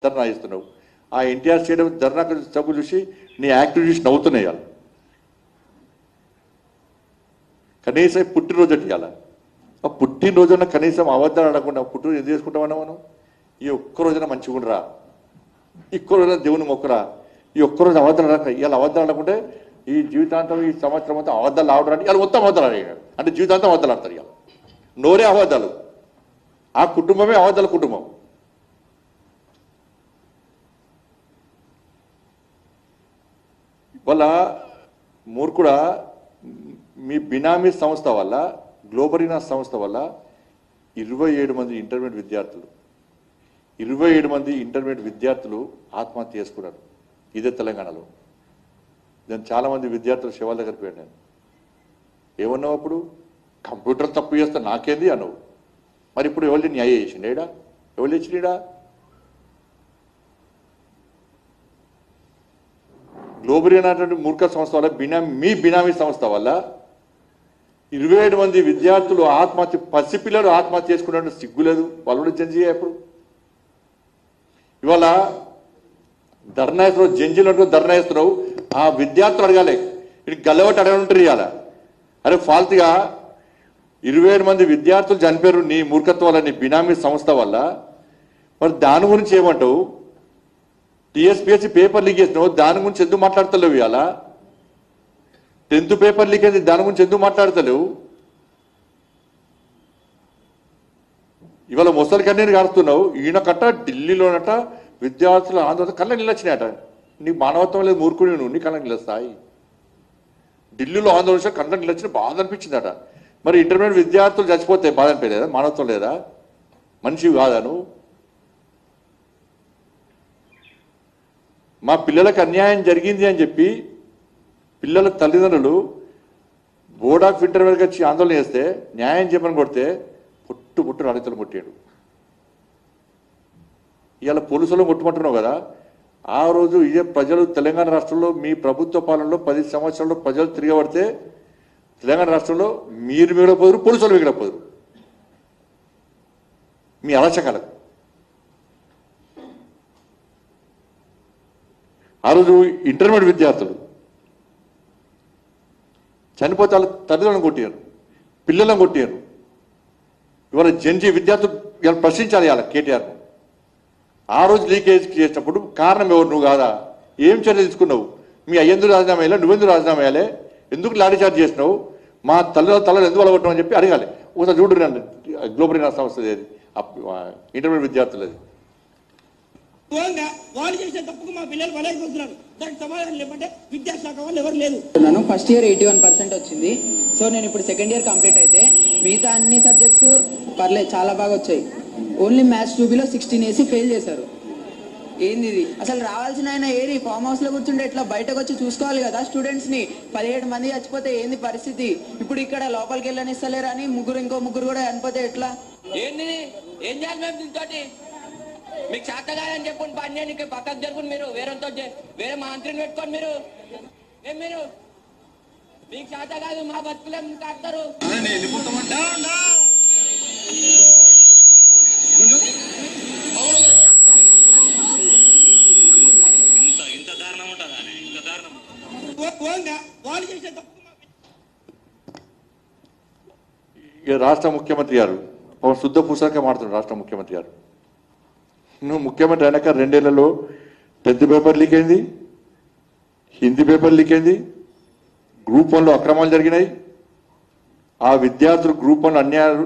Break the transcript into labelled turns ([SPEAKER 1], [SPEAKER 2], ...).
[SPEAKER 1] ధర్నా ఇస్తున్నావు. ఆ ఎన్టీఆర్ స్టేడియం ధర్నా సభ చూసి నీ యాక్టివిటీస్ నవ్వుతున్నాయి. ఇవాళ కనీసం పుట్టినరోజు అంటే ఇవాళ ఆ పుట్టినరోజున కనీసం అబద్ధాలు ఆడకుండా పుట్టినరోజు ఎందుకు చేసుకుంటామన్నా మనం? ఈ ఒక్కరోజున మంచిగా ఉండరా, ఒక్క రోజున దేవుని మొక్కరా, ఈ ఒక్కరోజు అబద్ధాలు ఆడక ఇవాళ అబద్ధాలు ఆడకుంటే ఈ జీవితాంతం ఈ సంవత్సరం అంతా అబద్ధాలు ఆడడానికి ఇవాళ మొత్తం అబద్ధాలు ఆడాడు అంటే జీవితాంతం అబద్ధాలు ఆడతారు. ఇవాళ నోరే అబద్ధాలు, ఆ కుటుంబమే అబద్ధాల కుటుంబం. వాళ్ళ మూర్ఖుడా మీ బినామీ సంస్థ వల్ల గ్లోబరీనా సంస్థ వల్ల 27 మంది ఇంటర్మీడియట్ విద్యార్థులు 27 మంది ఇంటర్మీడియట్ విద్యార్థులు ఆత్మహత్య చేసుకున్నారు. ఇదే తెలంగాణలో. నేను చాలామంది విద్యార్థులు శివాల దగ్గరికి వెళ్ళాను. ఏమన్నావు అప్పుడు? కంప్యూటర్ తప్పు చేస్తా నాకేంది అన్నావు. మరి ఇప్పుడు ఎవరు న్యాయ చేసిండేడా? ఎవరు తెచ్చినీడా? గ్లోబరీ అనేటువంటి మూర్ఖ సంస్థ వల్ల మీ బినామీ సంస్థ వల్ల 27 మంది విద్యార్థులు ఆత్మహత్య, పసిపిల్లలు ఆత్మహత్య చేసుకున్నట్టు సిగ్గులేదు. వాళ్ళు కూడా జడ్జి ఎప్పుడు ఇవాళ ధర్నా వేస్తున్నావు, జంజీలు ధర్నా వేస్తున్నావు. ఆ విద్యార్థులు అడగాలి, ఇది గల్లబట్టి అడగలుంటారు. ఇవాళ అరే ఫాల్తుగా 27 మంది విద్యార్థులు చనిపోయారు నీ మూర్ఖత్వం వల్ల, నీ బినామీ సంస్థ వల్ల. మరి దాని గురించి ఏమంటావు? టీఎస్పీఎస్సీ పేపర్ లీక్ చేసినావు, దాని గురించి ఎందుకు మాట్లాడతలేవు? ఇవాళ 10th పేపర్ లీక్ అయింది, దాని గురించి ఎందుకు మాట్లాడతలేవు? ఇవాళ ముసలి కన్నీరు కారుతున్నావు. ఈయన కట్ట ఢిల్లీలోనట విద్యార్థుల ఆందోళన కళ్ళ నిలొచ్చినాయట. నీకు మానవత్వం లేదు, మూర్ఖుడి నువ్వు, నీ కళ్ళ నిలుస్తాయి. ఢిల్లీలో ఆందోళన కళ్ళ నిలొచ్చిన బాధ అనిపించిందట. మరి ఇంటర్మీడియట్ విద్యార్థులు చచ్చిపోతే బాధ అనిపించలేదా? మానవత్వం లేదా? మనిషి కాదా నువ్వు? మా పిల్లలకు అన్యాయం జరిగింది అని చెప్పి పిల్లల తల్లిదండ్రులు బోర్డ్ ఆఫ్ ఇంటర్మీడియట్కి వచ్చి ఆందోళన చేస్తే న్యాయం చెప్పని కొడితే పుట్టు రైతులు కొట్టాడు. ఇవాళ పోలీసులను కొట్టుమంటున్నావు కదా. ఆ రోజు ఇదే ప్రజలు తెలంగాణ రాష్ట్రంలో మీ ప్రభుత్వ పాలనలో 10 సంవత్సరాల్లో ప్రజలు తిరగబడితే తెలంగాణ రాష్ట్రంలో మీరు మిగలపోదురు, పోలీసులు మిగలపోదురు. మీ అలచకాలకు ఆ రోజు ఇంటర్మీడియట్ విద్యార్థులు చనిపోతే వాళ్ళ తల్లిదండ్రులను కొట్టారు, పిల్లలను కొట్టారు. ఇవాళ జంజీ విద్యార్థులు ఇవాళ ప్రశ్నించాలి ఇవాళ కేటీఆర్ను. ఆ రోజు లీకేజ్ చేసినప్పుడు కారణం ఎవరు? నువ్వు కాదా? ఏం చర్య తీసుకున్నావు? మీ అయ్యందుకు రాజీనామా వేయాలి, నువ్వెందుకు రాజీనామా వేయాలి, ఎందుకు లాఠీ చార్జ్ చేసినావు, మా తల్లు ఎందుకు అలగొట్టడం అని చెప్పి అడగాలి. ఒకసారి చూడరు గ్లోబరీనా సంస్థ ఇంటర్మీడియట్ విద్యార్థులది.
[SPEAKER 2] వాళ్ళు చేసే తప్పుకు మా పిల్లలు బలైపోతున్నారు. దానికి సమాధానం లేకుంటే విద్యాశాఖ వాళ్ళు ఎవరు లేదు.
[SPEAKER 3] నన్ను ఫస్ట్ ఇయర్ 81% వచ్చింది. సో నేను ఇప్పుడు సెకండ్ ఇయర్ కంప్లీట్ అయితే మిగతా అన్ని సబ్జెక్ట్స్ పర్లేదు, చాలా బాగా వచ్చాయి. ఓన్లీ మ్యాథ్స్ 2Bలో 16 వేసి ఫెయిల్ చేశారు. ఏంది ఇది? అసలు రావాల్సిన ఆయన ఏది? ఫామ్ హౌస్ లో కూర్చుంటే ఎట్లా బయటకు వచ్చి చూసుకోవాలి కదా స్టూడెంట్స్ ని. 17 మంది చచ్చిపోతే ఏంది పరిస్థితి? ఇప్పుడు ఇక్కడ లోపలికి వెళ్ళనిస్తలేరు అని ఇంకో ముగ్గురు కూడా చనిపోతే ఎట్లా?
[SPEAKER 2] ఏంది? ఏం చేయాలి మేము దీంతో? మీకు చేత కాదని చెప్పుకుని పని చేయడానికి పక్కకు జరుపుని మీరు వేరే మంత్రిని పెట్టుకోండి. మీరు మీకు చేత కాదు, మా బతుకులే కాడతారు. వాళ్ళు చేసే తప్పు
[SPEAKER 1] రాష్ట్ర ముఖ్యమంత్రి గారు శుద్ధ పుస్తకం మాడుతున్నాడు. రాష్ట్ర ముఖ్యమంత్రి గారు నువ్వు ముఖ్యమంత్రి అయినాక 2 ఏళ్లలో 10th పేపర్ లీక్ అయింది, హిందీ పేపర్ లీక్ అయింది, గ్రూప్ 1లో అక్రమాలు జరిగినాయి. ఆ విద్యార్థులు గ్రూప్ 1 అన్యాయాలు